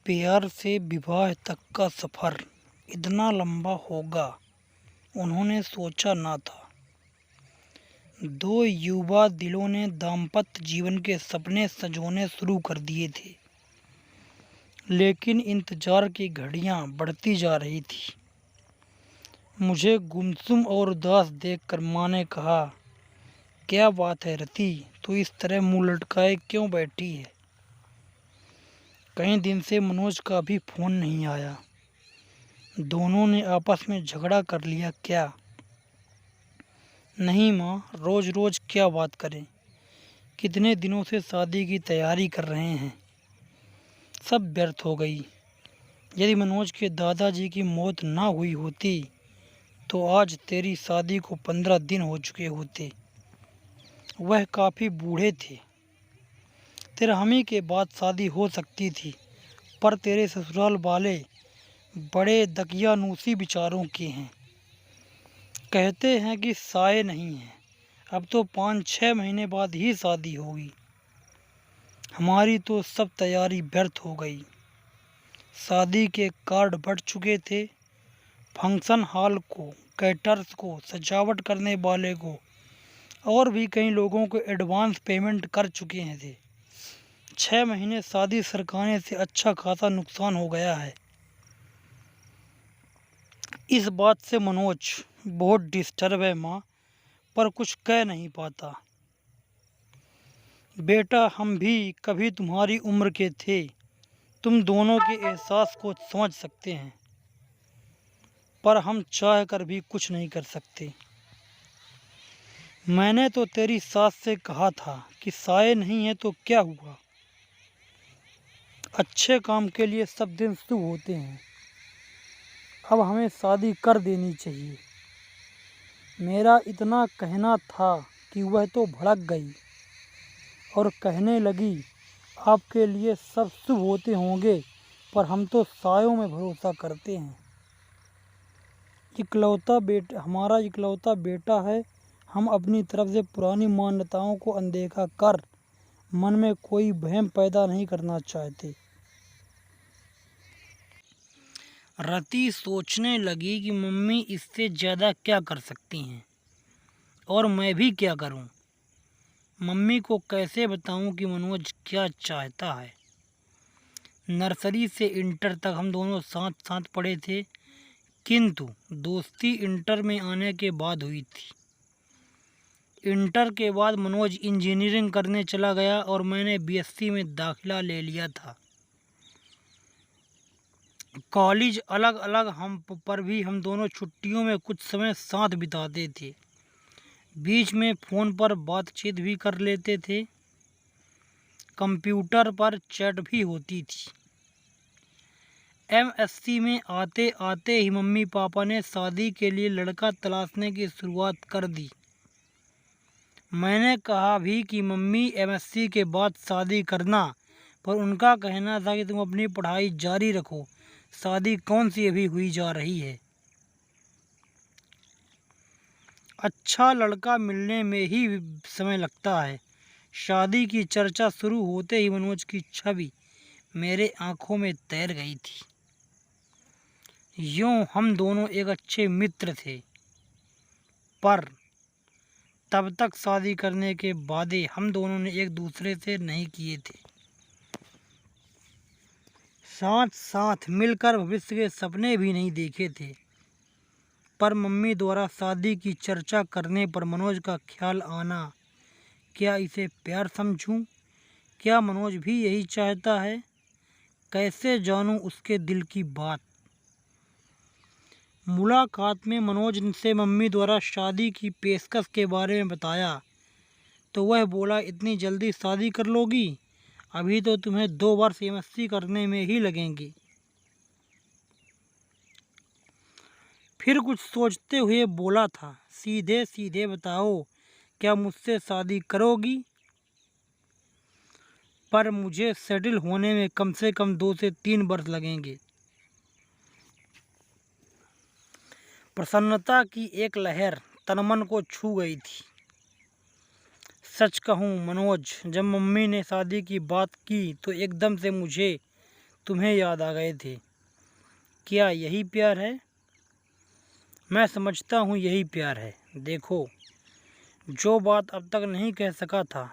प्यार से विवाह तक का सफ़र इतना लंबा होगा उन्होंने सोचा ना था। दो युवा दिलों ने दाम्पत्य जीवन के सपने संजोने शुरू कर दिए थे, लेकिन इंतजार की घड़ियां बढ़ती जा रही थी। मुझे गुमसुम और उदास देखकर माँ ने कहा, क्या बात है रति, तू इस तरह मुंह लटकाए क्यों बैठी है? कई दिन से मनोज का भी फोन नहीं आया। दोनों ने आपस में झगड़ा कर लिया क्या? नहीं माँ, रोज रोज क्या बात करें। कितने दिनों से शादी की तैयारी कर रहे हैं, सब व्यर्थ हो गई। यदि मनोज के दादाजी की मौत ना हुई होती तो आज तेरी शादी को 15 दिन हो चुके होते। वह काफ़ी बूढ़े थे। तेरा हामी के बाद शादी हो सकती थी, पर तेरे ससुराल वाले बड़े दकियानूसी विचारों के हैं। कहते हैं कि साये नहीं हैं। अब तो 5-6 महीने बाद ही शादी होगी। हमारी तो सब तैयारी व्यर्थ हो गई। शादी के कार्ड बढ़ चुके थे। फंक्शन हॉल को, कैटर्स को, सजावट करने वाले को और भी कई लोगों को एडवांस पेमेंट कर चुके हैं थे। 6 महीने शादी सरकाने से अच्छा खासा नुकसान हो गया है। इस बात से मनोज बहुत डिस्टर्ब है माँ, पर कुछ कह नहीं पाता। बेटा, हम भी कभी तुम्हारी उम्र के थे। तुम दोनों के एहसास को समझ सकते हैं, पर हम चाह कर भी कुछ नहीं कर सकते। मैंने तो तेरी सास से कहा था कि साये नहीं है तो क्या हुआ। अच्छे काम के लिए सब दिन शुभ होते हैं। अब हमें शादी कर देनी चाहिए। मेरा इतना कहना था कि वह तो भड़क गई और कहने लगी, आपके लिए सब शुभ होते होंगे, पर हम तो सायों में भरोसा करते हैं। हमारा इकलौता बेटा है। हम अपनी तरफ से पुरानी मान्यताओं को अनदेखा कर मन में कोई वहम पैदा नहीं करना चाहते। रति सोचने लगी कि मम्मी इससे ज़्यादा क्या कर सकती हैं और मैं भी क्या करूं। मम्मी को कैसे बताऊं कि मनोज क्या चाहता है। नर्सरी से इंटर तक हम दोनों साथ साथ पढ़े थे, किंतु दोस्ती इंटर में आने के बाद हुई थी। इंटर के बाद मनोज इंजीनियरिंग करने चला गया और मैंने बीएससी में दाखिला ले लिया था। कॉलेज अलग अलग पर भी हम दोनों छुट्टियों में कुछ समय साथ बिताते थे। बीच में फ़ोन पर बातचीत भी कर लेते थे। कंप्यूटर पर चैट भी होती थी। एमएससी में आते आते ही मम्मी पापा ने शादी के लिए लड़का तलाशने की शुरुआत कर दी। मैंने कहा भी कि मम्मी एमएससी के बाद शादी करना, पर उनका कहना था कि तुम अपनी पढ़ाई जारी रखो, शादी कौन सी अभी हुई जा रही है। अच्छा लड़का मिलने में ही समय लगता है। शादी की चर्चा शुरू होते ही मनोज की छवि मेरे आंखों में तैर गई थी। यूं हम दोनों एक अच्छे मित्र थे, पर तब तक शादी करने के वादे हम दोनों ने एक दूसरे से नहीं किए थे। साथ साथ मिलकर भविष्य के सपने भी नहीं देखे थे। पर मम्मी द्वारा शादी की चर्चा करने पर मनोज का ख्याल आना, क्या इसे प्यार समझूं? क्या मनोज भी यही चाहता है? कैसे जानूं उसके दिल की बात? मुलाकात में मनोज से मम्मी द्वारा शादी की पेशकश के बारे में बताया तो वह बोला, इतनी जल्दी शादी कर लोगी? अभी तो तुम्हें 2 वर्ष एमएससी करने में ही लगेंगे। फिर कुछ सोचते हुए बोला था, सीधे सीधे बताओ, क्या मुझसे शादी करोगी? पर मुझे सेटल होने में कम से कम 2 से 3 वर्ष लगेंगे। प्रसन्नता की एक लहर तन मन को छू गई थी। सच कहूँ मनोज, जब मम्मी ने शादी की बात की तो एकदम से मुझे तुम्हें याद आ गए थे। क्या यही प्यार है? मैं समझता हूँ यही प्यार है। देखो, जो बात अब तक नहीं कह सका था,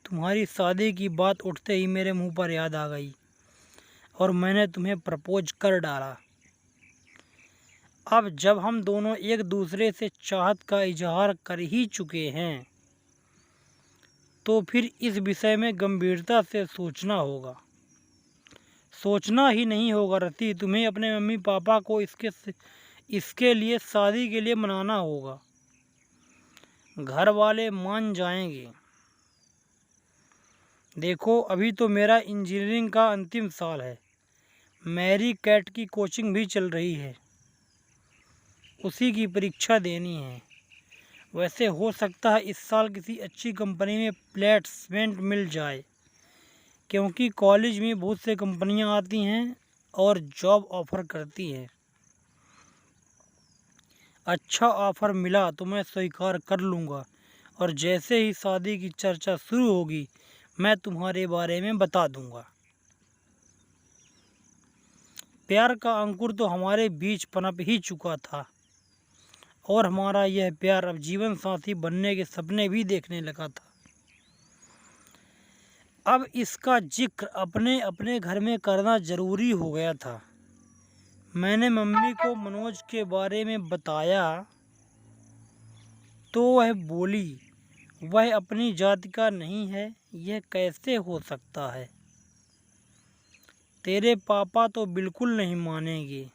तुम्हारी शादी की बात उठते ही मेरे मुंह पर याद आ गई और मैंने तुम्हें प्रपोज कर डाला। अब जब हम दोनों एक दूसरे से चाहत का इजहार कर ही चुके हैं, तो फिर इस विषय में गंभीरता से सोचना होगा। सोचना ही नहीं होगा रति, तुम्हें अपने मम्मी पापा को इसके लिए, शादी के लिए मनाना होगा। घर वाले मान जाएंगे। देखो, अभी तो मेरा इंजीनियरिंग का अंतिम साल है। मेरी कैट की कोचिंग भी चल रही है, उसी की परीक्षा देनी है। वैसे हो सकता है इस साल किसी अच्छी कंपनी में प्लेसमेंट मिल जाए, क्योंकि कॉलेज में बहुत से कंपनियां आती हैं और जॉब ऑफ़र करती हैं। अच्छा ऑफ़र मिला तो मैं स्वीकार कर लूँगा, और जैसे ही शादी की चर्चा शुरू होगी मैं तुम्हारे बारे में बता दूँगा। प्यार का अंकुर तो हमारे बीच पनप ही चुका था, और हमारा यह प्यार अब जीवन साथी बनने के सपने भी देखने लगा था। अब इसका जिक्र अपने अपने घर में करना ज़रूरी हो गया था। मैंने मम्मी को मनोज के बारे में बताया तो वह बोली, वह अपनी जाति का नहीं है, यह कैसे हो सकता है? तेरे पापा तो बिल्कुल नहीं मानेंगे।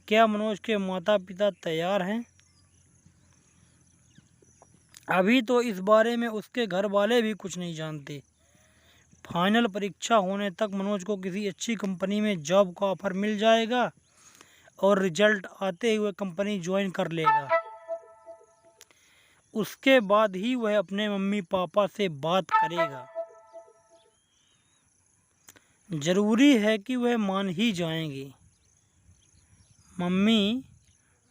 क्या मनोज के माता पिता तैयार हैं? अभी तो इस बारे में उसके घर वाले भी कुछ नहीं जानते। फाइनल परीक्षा होने तक मनोज को किसी अच्छी कंपनी में जॉब का ऑफ़र मिल जाएगा और रिजल्ट आते ही वह कंपनी ज्वाइन कर लेगा। उसके बाद ही वह अपने मम्मी पापा से बात करेगा। ज़रूरी है कि वह मान ही जाएंगे। मम्मी,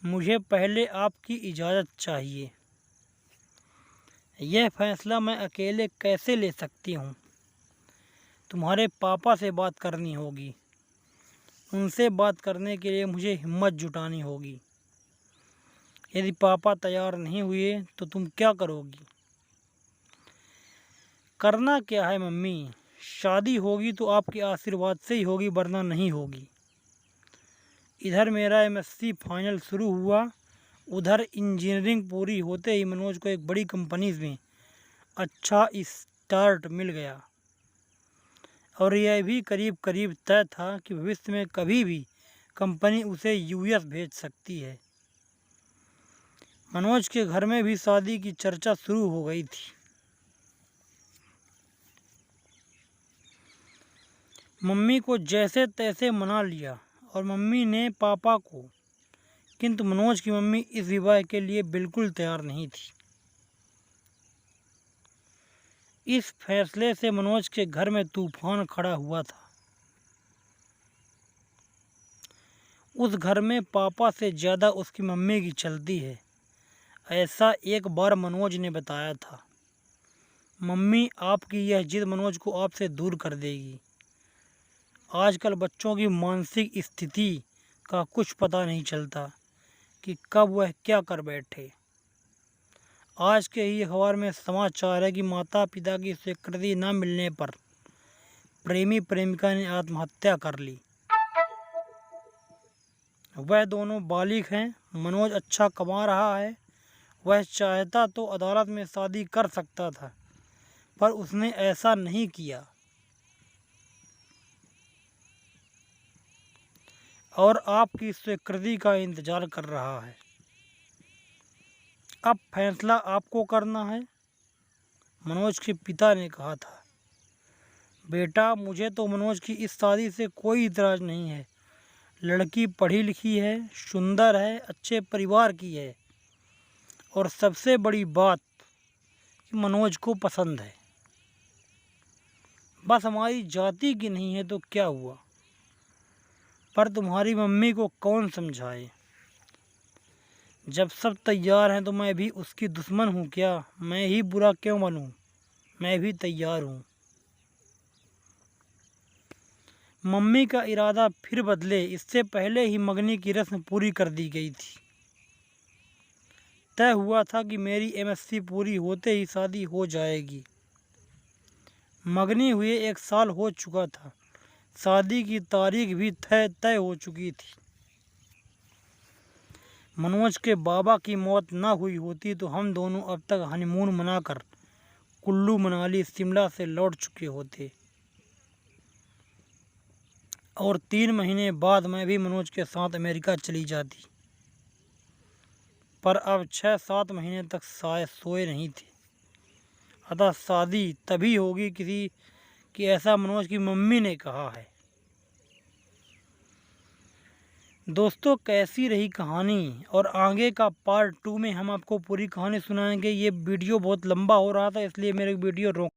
मुझे पहले आपकी इजाज़त चाहिए। यह फैसला मैं अकेले कैसे ले सकती हूँ? तुम्हारे पापा से बात करनी होगी। उनसे बात करने के लिए मुझे हिम्मत जुटानी होगी। यदि पापा तैयार नहीं हुए तो तुम क्या करोगी? करना क्या है मम्मी, शादी होगी तो आपके आशीर्वाद से ही होगी, वरना नहीं होगी। इधर मेरा एमएससी फाइनल शुरू हुआ, उधर इंजीनियरिंग पूरी होते ही मनोज को एक बड़ी कंपनी में अच्छा स्टार्ट मिल गया, और यह भी करीब करीब तय था कि भविष्य में कभी भी कंपनी उसे यूएस भेज सकती है। मनोज के घर में भी शादी की चर्चा शुरू हो गई थी। मम्मी को जैसे तैसे मना लिया और मम्मी ने पापा को, किंतु मनोज की मम्मी इस विवाह के लिए बिल्कुल तैयार नहीं थी। इस फैसले से मनोज के घर में तूफान खड़ा हुआ था। उस घर में पापा से ज़्यादा उसकी मम्मी की चलती है, ऐसा एक बार मनोज ने बताया था। मम्मी, आपकी यह जिद मनोज को आपसे दूर कर देगी। आजकल बच्चों की मानसिक स्थिति का कुछ पता नहीं चलता कि कब वह क्या कर बैठे। आज के ही अखबार में समाचार है कि माता पिता की स्वीकृति न मिलने पर प्रेमी प्रेमिका ने आत्महत्या कर ली। वह दोनों बालिग हैं। मनोज अच्छा कमा रहा है। वह चाहता तो अदालत में शादी कर सकता था, पर उसने ऐसा नहीं किया और आपकी स्वीकृति का इंतज़ार कर रहा है। अब फैसला आपको करना है, मनोज के पिता ने कहा था। बेटा, मुझे तो मनोज की इस शादी से कोई इतराज़ नहीं है। लड़की पढ़ी लिखी है, सुंदर है, अच्छे परिवार की है, और सबसे बड़ी बात कि मनोज को पसंद है। बस हमारी जाति की नहीं है तो क्या हुआ, पर तुम्हारी मम्मी को कौन समझाए। जब सब तैयार हैं तो मैं भी उसकी दुश्मन हूँ क्या? मैं ही बुरा क्यों बनूँ? मैं भी तैयार हूँ। मम्मी का इरादा फिर बदले, इससे पहले ही मंगनी की रस्म पूरी कर दी गई थी। तय हुआ था कि मेरी एमएससी पूरी होते ही शादी हो जाएगी। मंगनी हुए 1 साल हो चुका था, शादी की तारीख भी तय हो चुकी थी। मनोज के बाबा की मौत ना हुई होती तो हम दोनों अब तक हनीमून मनाकर कुल्लू मनाली शिमला से लौट चुके होते और 3 महीने बाद मैं भी मनोज के साथ अमेरिका चली जाती। पर अब 6-7 महीने तक सोए नहीं थे। अतः शादी तभी होगी किसी की, ऐसा मनोज की मम्मी ने कहा है। दोस्तों, कैसी रही कहानी और आगे का पार्ट 2 में हम आपको पूरी कहानी सुनाएंगे। ये वीडियो बहुत लंबा हो रहा था, इसलिए मेरे वीडियो रोक